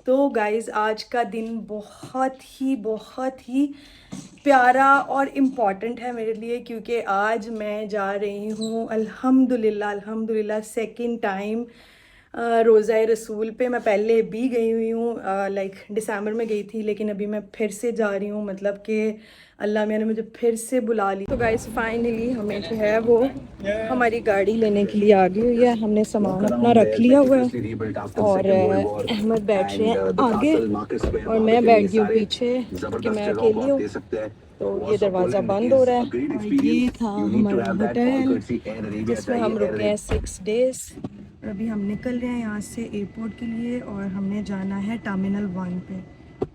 तो गाइज़ आज का दिन बहुत ही प्यारा और इम्पॉर्टेंट है मेरे लिए, क्योंकि आज मैं जा रही हूँ अल्हम्दुलिल्लाह सेकंड टाइम रोज़ा रसूल पे। मैं पहले भी गई हुई हूँ, लाइक दिसंबर में गई थी, लेकिन अभी मैं फिर से जा रही हूँ। मतलब कि अल्लाह मियाँ ने मुझे फिर से बुला ली। तो गाइस फाइनली हमें जो है वो हमारी गाड़ी लेने के लिए आ गई हुई है। हमने सामान अपना रख लिया हुआ है और अहमद बैठ रहे हैं आगे और मैं बैठ गई हूँ पीछे कि मैं अकेली हूँ। तो ये दरवाज़ा बंद हो रहा है और ये था हमारा होटल जिसमें हम रुके हैं 6 डेज़। और अभी हम निकल रहे हैं यहाँ से एयरपोर्ट के लिए और हमने जाना है टर्मिनल 1 पे।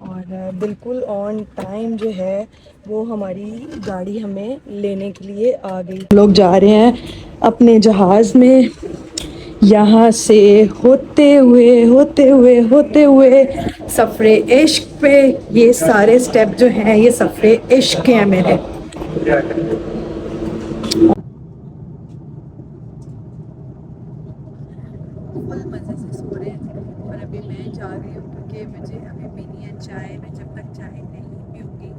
और बिल्कुल ऑन टाइम जो है वो हमारी गाड़ी हमें लेने के लिए आ गई। लोग जा रहे हैं अपने जहाज़ में, यहाँ से होते हुए सफ़रे इश्क पे। ये सारे स्टेप जो हैं ये सफ़रे इश्क के हैं मेरे। फुल मज़े से सो रहे हैं और अभी मैं जा रही हूँ क्योंकि मुझे अभी पीनी है चाय। मैं जब तक चाय नहीं पीऊँगी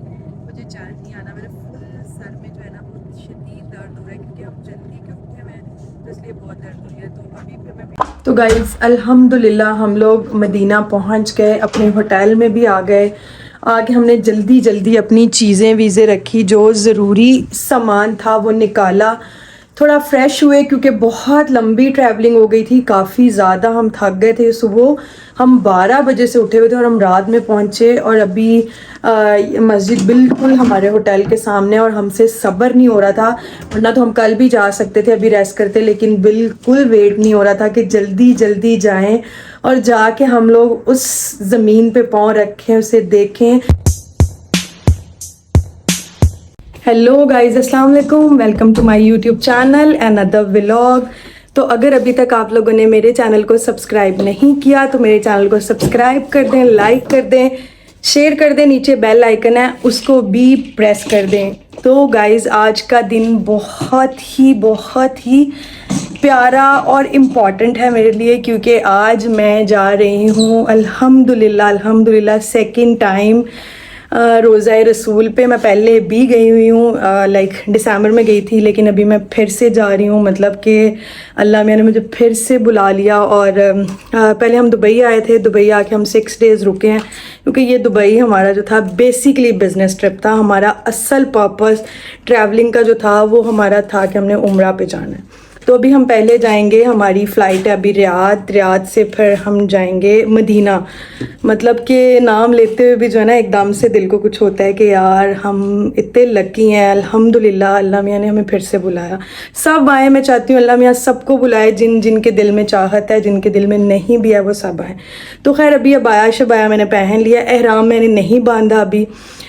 मुझे चाय नहीं आना। मेरे फुल सर में जो है ना बहुत शदीद दर्द हो रहा है क्योंकि हम जल्दी के उठे हुए हैं, तो इसलिए बहुत दर्द हो रही है। तो अभी फिर मैं तो गाइस अल्हम्दुलिल्लाह हम लोग मदीना पहुँच गए, अपने होटल में भी आ गए। आके हमने जल्दी अपनी चीज़ें वीज़ें रखी, जो ज़रूरी सामान था वो निकाला। थोड़ा फ्रेश हुए क्योंकि बहुत लंबी ट्रैवलिंग हो गई थी, काफ़ी ज़्यादा हम थक गए थे। सुबह हम 12 बजे से उठे हुए थे और हम रात में पहुँचे और अभी मस्जिद बिल्कुल हमारे होटल के सामने और हमसे सब्र नहीं हो रहा था। वरना तो हम कल भी जा सकते थे, अभी रेस्ट करते, लेकिन बिल्कुल वेट नहीं हो रहा था कि जल्दी जाएं और जाके हम लोग उस ज़मीन पे पाँव रखें, उसे देखें। हेलो गाइज़, अस्सलाम वालेकुम, welcome to my YouTube channel and other vlog. तो अगर अभी तक आप लोगों ने मेरे चैनल को सब्सक्राइब नहीं किया तो मेरे चैनल को सब्सक्राइब कर दें, लाइक कर दें, शेयर कर दें, नीचे बेल आइकन है उसको भी प्रेस कर दें। तो गाइज़ आज का दिन बहुत ही प्यारा और इम्पॉर्टेंट है मेरे लिए, क्योंकि आज मैं जा रही हूँ अल्हम्दुलिल्लाह सेकंड टाइम रोज़ा रसूल पे। मैं पहले भी गई हुई हूँ, लाइक दिसंबर में गई थी, लेकिन अभी मैं फिर से जा रही हूँ। मतलब कि अल्लाह मियाँ ने मुझे फिर से बुला लिया। और पहले हम दुबई आए थे, दुबई आके हम 6 डेज़ रुके हैं क्योंकि ये दुबई हमारा जो था बेसिकली बिज़नेस ट्रिप था। हमारा असल पर्पस ट्रैवलिंग का जो था वो हमारा था कि हमने उम्रा पे जाना है। तो अभी हम पहले जाएंगे, हमारी फ़्लाइट है अभी रियाद से, फिर हम जाएंगे मदीना। मतलब कि नाम लेते हुए भी जो है ना एकदम से दिल को कुछ होता है कि यार हम इतने लकी हैं। अल्हम्दुलिल्लाह अल्लाह मियाँ ने हमें फिर से बुलाया। सब आए, मैं चाहती हूँ अल्लाह मियाँ सबको बुलाए, जिनके दिल में चाहत है, जिनके दिल में नहीं भी है वो सब आए। तो खैर अभी अबाया शबाया मैंने पहन लिया, एहराम मैंने नहीं बांधा अभी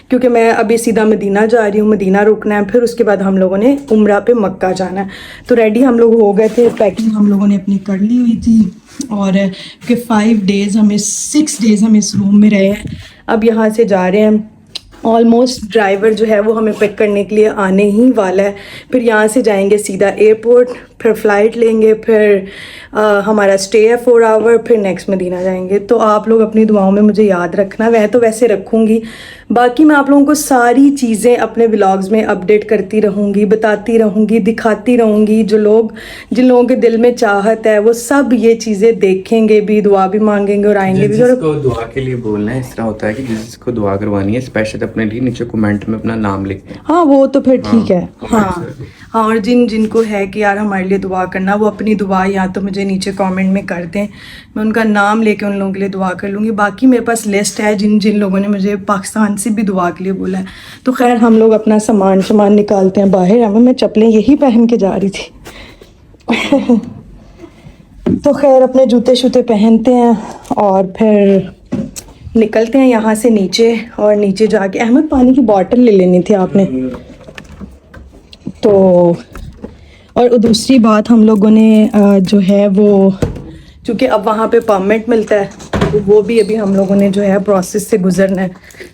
क्योंकि मैं अभी सीधा मदीना जा रही हूँ, मदीना रुकना है, फिर उसके बाद हम लोगों ने उम्रा पे मक्का जाना है। तो रेडी हम लोग हो गए थे, पैकिंग हम लोगों ने अपनी कर ली हुई थी और कि 6 डेज़ हम इस रूम में रहे हैं। अब यहाँ से जा रहे हैं, ऑलमोस्ट ड्राइवर जो है वो हमें पिक करने के लिए आने ही वाला है। फिर यहाँ से जाएंगे सीधा एयरपोर्ट, फिर फ़्लाइट लेंगे, फिर हमारा स्टे है 4 आवर, फिर नेक्स्ट मदीना जाएंगे। तो आप लोग अपनी दुआओं में मुझे याद रखना। वह तो वैसे रखूँगी, बाकी मैं आप लोगों को सारी चीज़ें अपने व्लॉग्स में अपडेट करती रहूँगी, बताती रहूँगी, दिखाती रहूँगी। जिन लोगों के दिल में चाहत है वो सब ये चीज़ें देखेंगे भी, दुआ भी मांगेंगे और आएंगे भी। जिसको दुआ के लिए बोलना है, इस तरह होता है कि जिसको दुआ करवानी है स्पेशल अपने लिए नीचे कमेंट में अपना नाम लिखें। हाँ वो तो फिर ठीक है। हाँ और जिनको है कि यार हमारे लिए दुआ करना, वो अपनी दुआ या तो मुझे नीचे कमेंट में कर दें, मैं उनका नाम लेके उन लोगों के लिए दुआ कर लूँगी। बाकी मेरे पास लिस्ट है जिन लोगों ने मुझे पाकिस्तान से भी दुआ के लिए बोला है। तो खैर हम लोग अपना सामान निकालते हैं बाहर। मैं चप्पलें यही पहन के जा रही थी तो खैर अपने जूते शूते पहनते हैं और फिर निकलते हैं यहाँ से नीचे। और नीचे जाके अहमद पानी की बोतल ले लेनी थी आपने। तो और दूसरी बात हम लोगों ने जो है वो, चूँकि अब वहाँ पे परमिट मिलता है तो वो भी अभी हम लोगों ने जो है प्रोसेस से गुजरना है।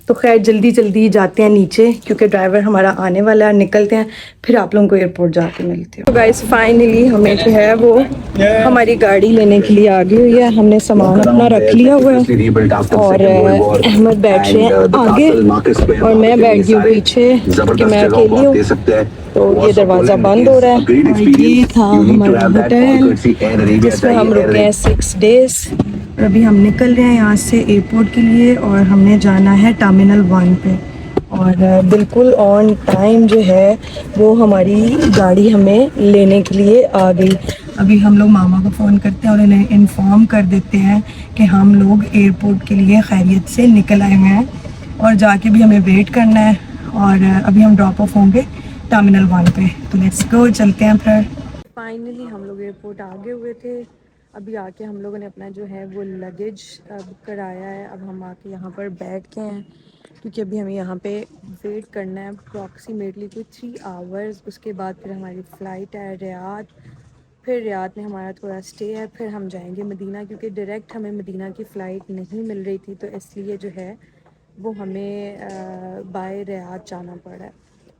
तो खैर जल्दी जल्दी जाते हैं नीचे क्योंकि ड्राइवर हमारा आने वाला है, निकलते हैं फिर आप लोगों को एयरपोर्ट जाके मिलती हूँ। तो गाइस फाइनली हमें जो है वो हमारी गाड़ी लेने के लिए आ गई हुई है। हमने सामान अपना रख लिया हुआ है और अहमद बैठ रहे हैं आगे और मैं बैठ गई हूँ पीछे क्योंकि मैं अकेली हूँ। तो ये दरवाज़ा बंद हो रहा है और ये था हमारा होटल जिसमें हम रुके हैं 6 डेज। और अभी हम निकल रहे हैं यहाँ से एयरपोर्ट के लिए और हमने जाना है टर्मिनल 1 पे। और बिल्कुल ऑन टाइम जो है वो हमारी गाड़ी हमें लेने के लिए आ गई। अभी हम लोग मामा को फ़ोन करते हैं और इन्हें इन्फॉर्म कर देते हैं कि हम लोग एयरपोर्ट के लिए खैरियत से निकल आए हुए हैं और जाके भी हमें वेट करना है। और अभी हम ड्रॉप ऑफ होंगे टर्मिनल 1 पे। तो लेट्स गो, चलते हैं फिर। फाइनली हम लोग एयरपोर्ट आ गए हुए थे। अभी आके हम लोगों ने अपना जो है वो लगेज बुक कराया है। अब हम आके यहाँ पर बैठ गए हैं क्योंकि अभी हमें यहाँ पे वेट करना है अप्रॉक्सीमेटली कोई 3 आवर्स। उसके बाद फिर हमारी फ़्लाइट है रियाद। फिर रियाद में हमारा थोड़ा स्टे है, फिर हम जाएंगे मदीना क्योंकि डायरेक्ट हमें मदीना की फ़्लाइट नहीं मिल रही थी। तो इसलिए जो है वो हमें बाय रियाद जाना पड़ा है।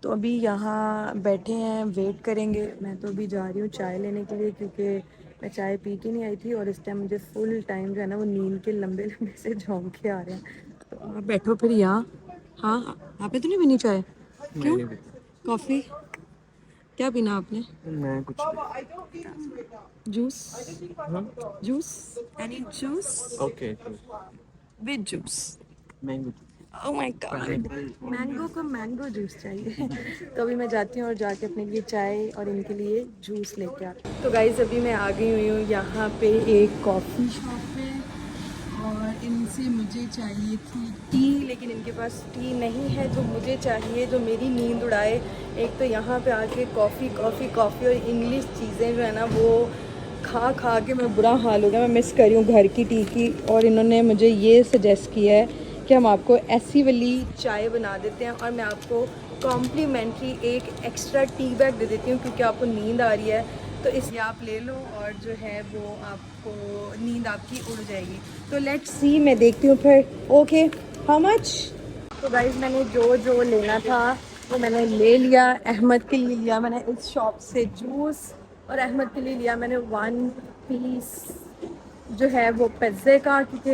तो अभी यहाँ बैठे हैं, वेट करेंगे। मैं तो अभी जा रही हूँ चाय लेने के लिए क्योंकि मैं चाय पी के नहीं आई थी और इस टाइम मुझे फुल टाइम जो है ना वो नींद के लंबे लंबे से झोंके आ रहे हैं। तो आप बैठो फिर यहाँ। हाँ, आपने तो नहीं पीनी चाय? क्यों? कॉफ़ी? क्या पीना आपने? मैं कुछ juice? Juice? Any juice? Okay with juice? Mango oh my God, mango को मैंगो जूस चाहिए। तो अभी मैं जाती हूँ और जाके अपने लिए चाय और इनके लिए जूस लेके आती हूँ। तो गाइज़ अभी मैं आ गई हुई हूँ यहाँ पे एक कॉफ़ी शॉप पे और इनसे मुझे चाहिए थी टी, लेकिन इनके पास टी नहीं है जो मुझे चाहिए, जो मेरी नींद उड़ाए। एक तो यहाँ पे आके कॉफ़ी कॉफ़ी कॉफ़ी और इंग्लिश चीज़ें जो है ना वो खा खा के मैं बुरा हाल हो गया। मैं मिस कर रही हूँ घर की टी की। और इन्होंने मुझे ये सजेस्ट किया है कि हम आपको ऐसी वाली चाय बना देते हैं और मैं आपको कॉम्प्लीमेंट्री एक एक्स्ट्रा टी बैग दे देती हूँ क्योंकि आपको नींद आ रही है। तो इसलिए आप ले लो और जो है वो आपको नींद आपकी उड़ जाएगी। तो लेट्स सी, मैं देखती हूँ फिर। Okay, how much? तो गाइज मैंने जो जो लेना था वो मैंने ले लिया। अहमद के लिए लिया मैंने इस शॉप से जूस और अहमद के लिए लिया मैंने 1 पीस जो है वो पिज़्ज़े का क्योंकि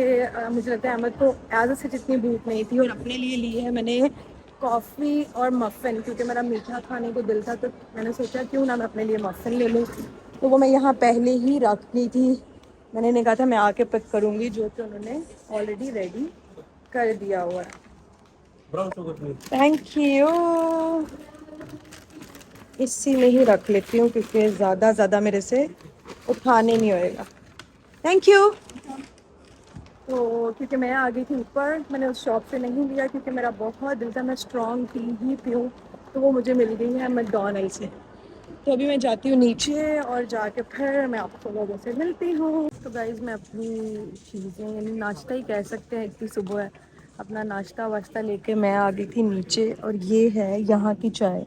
मुझे लगता है अहमद को एज सच इतनी भूख नहीं थी। और अपने लिए ली है मैंने कॉफ़ी और मफ़िन क्योंकि मेरा मीठा खाने को दिल था। तो मैंने सोचा क्यों ना मैं अपने लिए मफ़िन ले लूँ। तो वो मैं यहाँ पहले ही रख गई थी। मैंने इन्हें कहा था मैं आके पिक करूँगी, जो कि उन्होंने ऑलरेडी रेडी कर दिया हुआ है। Thank you. इसी में ही रख लेती हूँ क्योंकि ज़्यादा मेरे से उठाने नहीं होएगा। Thank you. तो क्योंकि मैं आ गई थी ऊपर, मैंने उस शॉप से नहीं लिया क्योंकि मेरा बहुत दिल था मैं स्ट्रॉन्ग टी ही पीऊँ। तो वो मुझे मिल गई है मैकडॉनल्ड से। तो अभी मैं जाती हूँ नीचे और जाके फिर मैं आपको लोगों से मिलती हूँ। तो गाइज़ मैं अपनी चीज़ें यानी नाश्ता ही कह सकते हैं, इतनी सुबह है, अपना नाश्ता वाश्ता लेके मैं आ गई थी नीचे। और ये है यहाँ की चाय।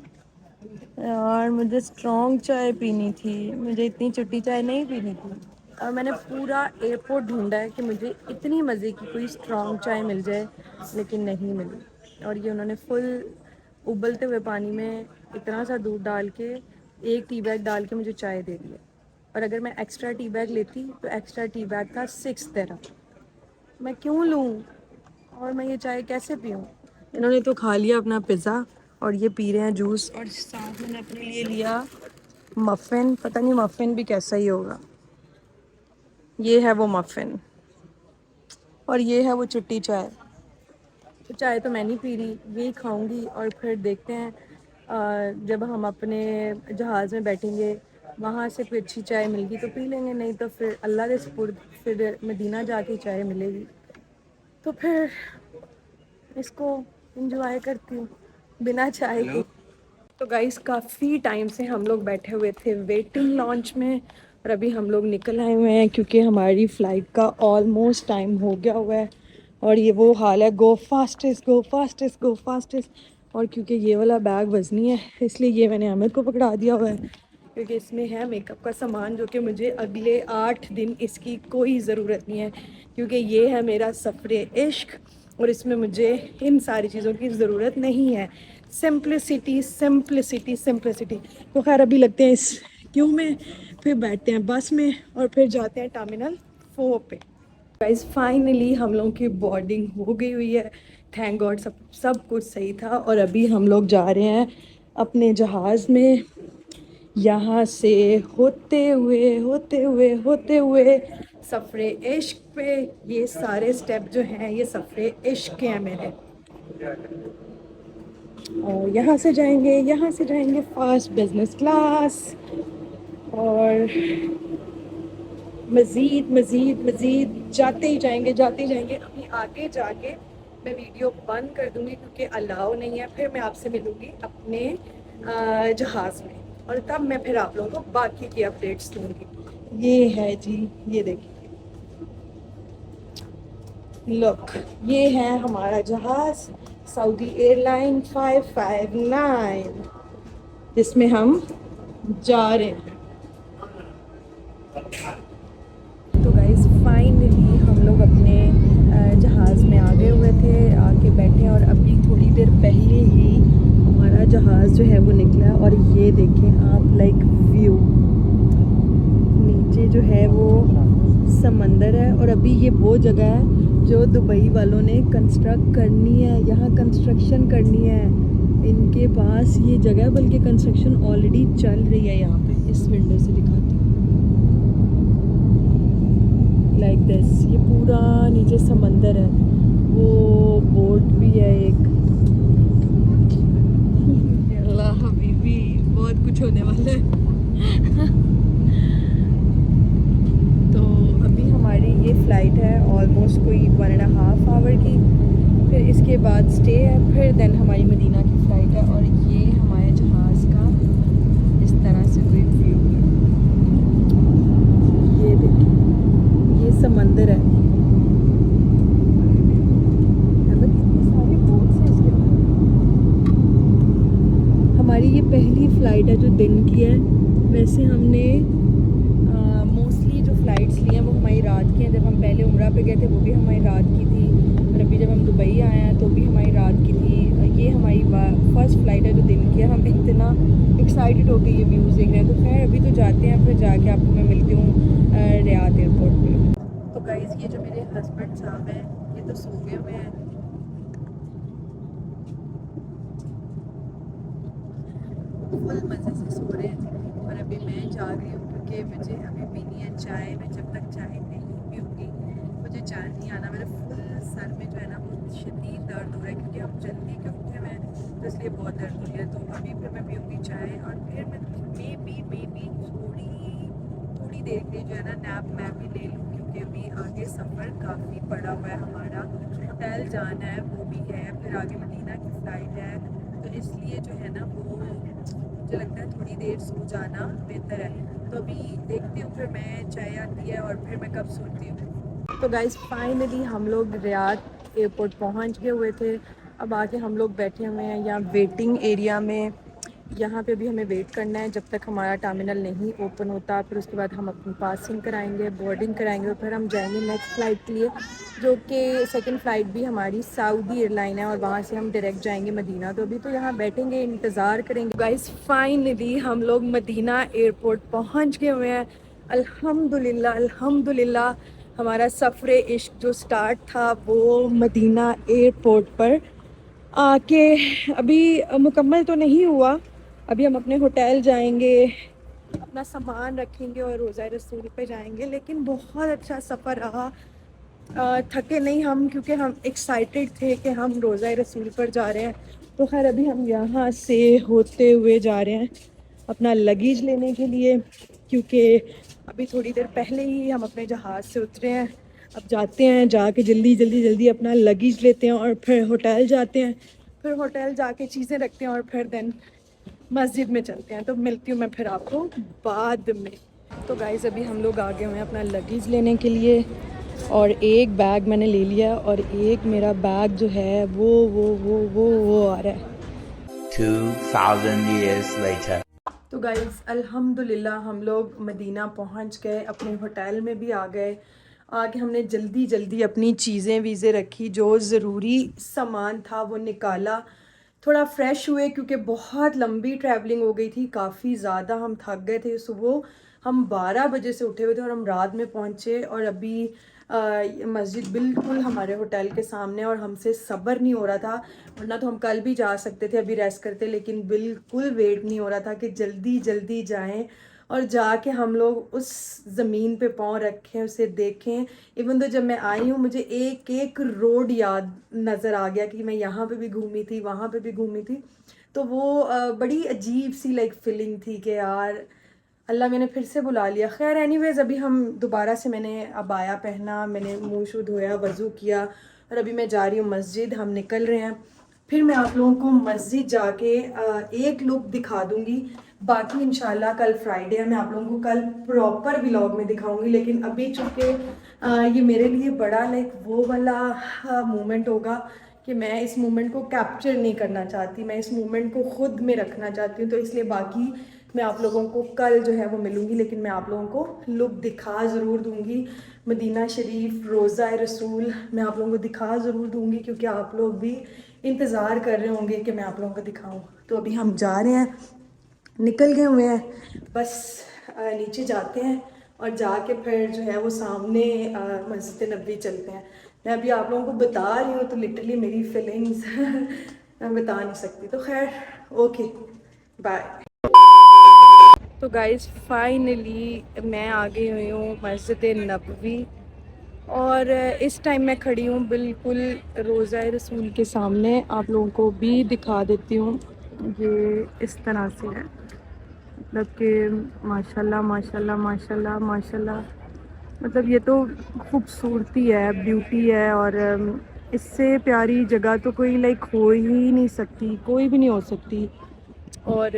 यार मुझे स्ट्रॉन्ग चाय पीनी थी, मुझे इतनी चुट्टी चाय नहीं पीनी थी। और मैंने पूरा एयरपोर्ट ढूंढा है कि मुझे इतनी मज़े की कोई स्ट्रॉन्ग चाय मिल जाए, लेकिन नहीं मिली। और ये उन्होंने फुल उबलते हुए पानी में इतना सा दूध डाल के एक टी बैग डाल के मुझे चाय दे दी है। और अगर मैं एक्स्ट्रा टी बैग लेती तो एक्स्ट्रा टी बैग था 6 दिरहम। मैं क्यों लूँ और मैं ये चाय कैसे पीऊँ? इन्होंने तो खा लिया अपना पिज़्ज़ा और ये पी रहे हैं जूस। और साथ मैंने अपने लिए लिया मफ़िन। पता नहीं मफ़िन भी कैसा ही होगा। ये है वो मफ़िन और ये है वो चुट्टी चाय। तो चाय तो मैं नहीं पी रही, यही खाऊंगी और फिर देखते हैं जब हम अपने जहाज़ में बैठेंगे वहाँ से कोई अच्छी चाय मिलेगी तो पी लेंगे, नहीं तो फिर अल्लाह के सुपुर्द फिर मदीना जाके चाय मिलेगी। तो फिर इसको एंजॉय करती हूँ बिना चाय के। तो गाइस काफ़ी टाइम से हम लोग बैठे हुए थे वेटिंग लॉन्च में और अभी हम लोग निकल आए हुए हैं क्योंकि हमारी फ़्लाइट का ऑलमोस्ट टाइम हो गया हुआ है। और ये वो हाल है, गो फास्टेस्ट गो फास्टेस्ट गो फास्टेस्ट। और क्योंकि ये वाला बैग वज़नी है इसलिए ये मैंने अहमद को पकड़ा दिया हुआ है क्योंकि इसमें है मेकअप का सामान जो कि मुझे अगले 8 दिन इसकी कोई ज़रूरत नहीं है, क्योंकि ये है मेरा सफ़रे इश्क और इसमें मुझे इन सारी चीज़ों की ज़रूरत नहीं है। Simplicity simplicity simplicity. तो खैर अभी लगते हैं इस क्यू में, फिर बैठते हैं बस में और फिर जाते हैं टर्मिनल 4 पे। गाइस फाइनली हम लोगों की बोर्डिंग हो गई हुई है, थैंक गॉड सब कुछ सही था। और अभी हम लोग जा रहे हैं अपने जहाज़ में, यहाँ से होते हुए सफ़रे इश्क पे। ये सारे स्टेप जो हैं ये सफ़रे इश्क के हैं मेरे। और यहाँ से जाएंगे फर्स्ट बिजनेस क्लास, और मज़ीद जाते ही जाएंगे। अभी आगे जाके मैं वीडियो बंद कर दूँगी क्योंकि अलाउ नहीं है। फिर मैं आपसे मिलूँगी अपने जहाज़ में, और तब मैं फिर आप लोगों को बाकी की अपडेट्स दूँगी। ये है जी, ये देखिए, लुक, ये है हमारा जहाज़ सऊदी एयरलाइन 559, जिसमें हम जा रहे हैं। तो गाइस फाइनली हम लोग अपने जहाज़ में आ गए हुए थे, आके बैठे, और अभी थोड़ी देर पहले ही हमारा जहाज़ जो है वो निकला। और ये देखें आप, लाइक व्यू, नीचे जो है वो समंदर है। और अभी ये वो जगह है जो दुबई वालों ने कंस्ट्रक्ट करनी है, यहाँ कंस्ट्रक्शन करनी है इनके पास ये जगह, बल्कि कंस्ट्रक्शन ऑलरेडी चल रही है। यहाँ पे इस विंडो से दिखाती हूँ, लाइक दिस, ये पूरा नीचे समंदर है, वो बोट भी है एक। अल्लाह हबीबी, बहुत कुछ होने वाला है। तो अभी हमारी ये फ़्लाइट है ऑलमोस्ट कोई 1.5 आवर की, फिर इसके बाद स्टे है, फिर देन हमारी मदीना की फ़्लाइट है। और ये हमारे जहाज़ का इस तरह से कोई व्यू है, ये देखिए, ये समंदर है। सारी बोट्स हैं इसके अंदर। हमारी ये पहली फ़्लाइट है जो दिन की है। वैसे हमने मोस्टली जो फ़्लाइट्स ली हैं वो हमारी रात की हैं। जब हम पहले उम्रा पे गए थे वो भी हमारी रात की थी, और अभी जब हम दुबई आए हैं तो भी हमारी रात की थी। ये हमारी फर्स्ट फ़्लाइट है जो दिन की है। हम इतना एक्साइटेड हो के ये व्यूज़ देख रहे हैं। तो खैर अभी तो जाते हैं, फिर जाके आपको मैं मिलती हूँ रियाद एयरपोर्ट पे। तो गाइज़ ये जो मेरे हस्बैंड साहब हैं ये तो सो गए हुए हैं, फुल मज़े से सो रहे हैं। और अभी मैं जा रही हूँ क्योंकि मुझे अभी पीनी है चाय। मैं जब तक चाय नहीं पीऊँगी मुझे चाय नहीं आना। मेरे फुल सर में जो है ना वो शदीद दर्द हो रहा है, क्योंकि हम जल्दी के उठे हुए हैं तो इसलिए बहुत दर्द हो रही है। तो अभी फिर मैं पीऊँगी चाय, और फिर मैं मे बी थोड़ी देर के लिए जो है ना नैप मैं भी ले लूँ, क्योंकि अभी आगे सफ़र काफ़ी पड़ा हुआ है हमारा। होटल जाना है वो भी है, फिर आगे मदीना की फ़्लाइट है, तो इसलिए जो है ना वो मुझे लगता है थोड़ी देर सो जाना बेहतर है। तो अभी देखती हूँ फिर मैं, चाय आती है और फिर मैं कब सोती हूँ। तो गाइज़ फाइनली हम लोग रियाद एयरपोर्ट पहुँच गए हुए थे। अब आके हम लोग बैठे हुए हैं यहाँ वेटिंग एरिया में। यहाँ पे भी हमें वेट करना है जब तक हमारा टर्मिनल नहीं ओपन होता। फिर उसके बाद हम अपनी पासिंग कराएंगे, बोर्डिंग कराएंगे, और फिर हम जाएंगे नेक्स्ट फ़्लाइट के लिए, जो कि सेकंड फ़्लाइट भी हमारी सऊदी एयरलाइन है, और वहाँ से हम डायरेक्ट जाएंगे मदीना। तो अभी तो यहाँ बैठेंगे, इंतज़ार करेंगे। गाइस फाइनली हम लोग मदीना एयरपोर्ट पहुँच गए हुए हैं। अल्हम्दुलिल्लाह हमारा सफ़रे इश्क जो स्टार्ट था वो मदीना एयरपोर्ट पर आके अभी मुकम्मल तो नहीं हुआ। अभी हम अपने होटल जाएंगे, अपना सामान रखेंगे और रोज़ा रसूल पे जाएंगे। लेकिन बहुत अच्छा सफ़र रहा, थके नहीं हम, क्योंकि हम एक्साइटेड थे कि हम रोज़ा रसूल पर जा रहे हैं। तो खैर अभी हम यहाँ से होते हुए जा रहे हैं अपना लगेज लेने के लिए, क्योंकि अभी थोड़ी देर पहले ही हम अपने जहाज़ से उतरे हैं। अब जाते हैं, जाके जल्दी अपना लगेज लेते हैं और फिर होटल जाते हैं। फिर होटल जाके चीज़ें रखते हैं और फिर देन मस्जिद में चलते हैं। तो मिलती हूँ मैं फिर आपको बाद में। तो गाइज़ अभी हम लोग आ गए हुए हैं अपना लगेज लेने के लिए, और एक बैग मैंने ले लिया, और एक मेरा बैग जो है वो आ रहा है। 2000 years later. तो गाइज़ अल्हम्दुलिल्लाह हम लोग मदीना पहुंच गए, अपने होटल में भी आ गए। आके हमने जल्दी जल्दी अपनी चीज़ें वीज़ें रखी, जो ज़रूरी सामान था वो निकाला, थोड़ा फ्रेश हुए क्योंकि बहुत लंबी ट्रैवलिंग हो गई थी, काफ़ी ज़्यादा हम थक गए थे। सुबह हम 12 बजे से उठे हुए थे और हम रात में पहुँचे, और अभी मस्जिद बिल्कुल हमारे होटल के सामने, और हमसे सब्र नहीं हो रहा था, वरना तो हम कल भी जा सकते थे, अभी रेस्ट करते, लेकिन बिल्कुल वेट नहीं हो रहा था कि जल्दी जल्दी जाएं और जाके हम लोग उस ज़मीन पे पाँव रखें, उसे देखें। इवन तो जब मैं आई हूँ मुझे एक एक रोड याद नज़र आ गया कि मैं यहाँ पे भी घूमी थी, वहाँ पे भी घूमी थी। तो वो बड़ी अजीब सी लाइक फीलिंग थी कि यार अल्लाह मैंने फिर से बुला लिया। खैर एनीवेज अभी हम दोबारा से, मैंने अबाया पहना, मैंने मुँह शू धोया, वज़ू किया, और अभी मैं जा रही हूँ मस्जिद। हम निकल रहे हैं, फिर मैं आप लोगों को मस्जिद जाके एक लुक दिखा दूँगी। बाकी इंशाल्लाह कल फ्राइडे है, मैं आप लोगों को कल प्रॉपर व्लॉग में दिखाऊंगी। लेकिन अभी चूँकि ये मेरे लिए बड़ा लाइक वो वाला मोमेंट होगा कि मैं इस मोमेंट को कैप्चर नहीं करना चाहती, मैं इस मोमेंट को ख़ुद में रखना चाहती हूँ। तो इसलिए बाकी मैं आप लोगों को कल जो है वो मिलूँगी, लेकिन मैं आप लोगों को लुक दिखा ज़रूर दूँगी। मदीना शरीफ, रोज़ा रसूल मैं आप लोगों को दिखा ज़रूर दूँगी, क्योंकि आप लोग भी इंतज़ार कर रहे होंगे कि मैं आप लोगों को दिखाऊँ। तो अभी हम जा रहे हैं, निकल गए हुए हैं, बस नीचे जाते हैं और जाके फिर जो है वो सामने मस्जिद नबी चलते हैं। मैं अभी आप लोगों को बता रही हूँ तो लिटरली मेरी फीलिंग्स मैं बता नहीं सकती। तो खैर ओके बाय। तो गाइज़ फाइनली मैं आ गई हुई हूँ मस्जिद नबवी, और इस टाइम मैं खड़ी हूँ बिल्कुल रोज़ा रसूल के सामने। आप लोगों को भी दिखा देती हूँ, ये इस तरह से है, मतलब कि माशाल्लाह माशाल्लाह माशाल्लाह माशाल्लाह, मतलब ये तो खूबसूरती है, ब्यूटी है, और इससे प्यारी जगह तो कोई लाइक हो ही नहीं सकती, कोई भी नहीं हो सकती। और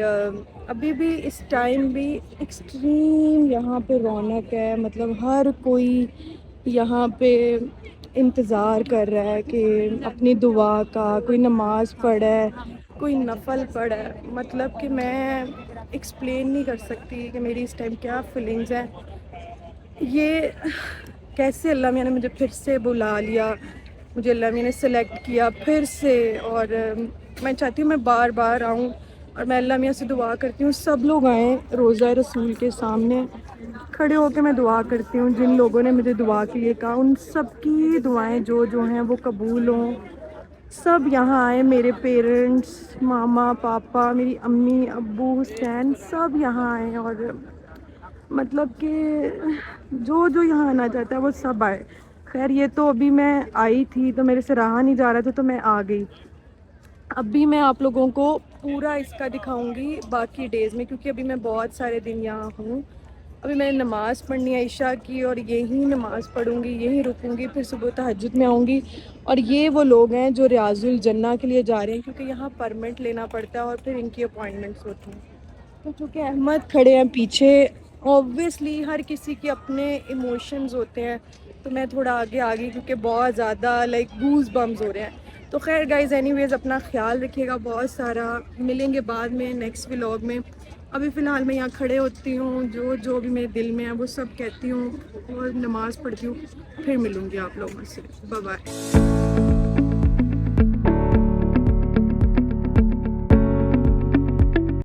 अभी भी इस टाइम भी एक्सट्रीम यहाँ पे रौनक है, मतलब हर कोई यहाँ पे इंतज़ार कर रहा है कि अपनी दुआ का, कोई नमाज़ पढ़े, कोई नफल पढ़े। मतलब कि मैं एक्सप्लेन नहीं कर सकती कि मेरी इस टाइम क्या फीलिंग्स हैं। ये कैसे अल्लाह मियाँ ने मुझे फिर से बुला लिया, मुझे अल्लाह मियाँ ने सेलेक्ट किया फिर से, और मैं चाहती हूँ मैं बार बार आऊँ, और मैं अल्लाह मियाँ से दुआ करती हूँ सब लोग आएँ रोज़ा रसूल के सामने। खड़े होकर मैं दुआ करती हूँ, जिन लोगों ने मुझे दुआ के लिए कहा उन सब की दुआएं जो हैं वो कबूल हों। सब यहाँ आए, मेरे पेरेंट्स, मामा पापा, मेरी अम्मी अब्बू हुसैन, सब यहाँ आए, और मतलब कि जो यहाँ आना चाहता है वो सब आए। खैर ये तो अभी मैं आई थी तो मेरे से रहा नहीं जा रहा था तो मैं आ गई। अभी मैं आप लोगों को पूरा इसका दिखाऊंगी बाकी डेज़ में, क्योंकि अभी मैं बहुत सारे दिन यहाँ हूँ। अभी मैंने नमाज़ पढ़नी है इशा की, और यहीं नमाज़ पढ़ूंगी, यहीं रुकूंगी, फिर सुबह तहज्जुद में आऊँगी। और ये वो लोग हैं जो रियाजुल जन्ना के लिए जा रहे हैं, क्योंकि यहाँ परमिट लेना पड़ता है और फिर इनकी अपॉइंटमेंट्स होती हैं। तो चूँकि अहमद खड़े हैं पीछे, ऑब्वियसली हर किसी के अपने इमोशंस होते हैं, तो मैं थोड़ा आगे आ गई क्योंकि बहुत ज़्यादा लाइक गूज़ बम्स हो रहे हैं। तो खैर गाइज़ एनीवेज़ अपना ख्याल रखिएगा, बहुत सारा मिलेंगे बाद में नेक्स्ट व्लॉग में। अभी फ़िलहाल मैं यहाँ खड़े होती हूँ, जो भी मेरे दिल में है वो सब कहती हूँ और नमाज़ पढ़ती हूँ, फिर मिलूँगी आप लोगों से। Bye bye.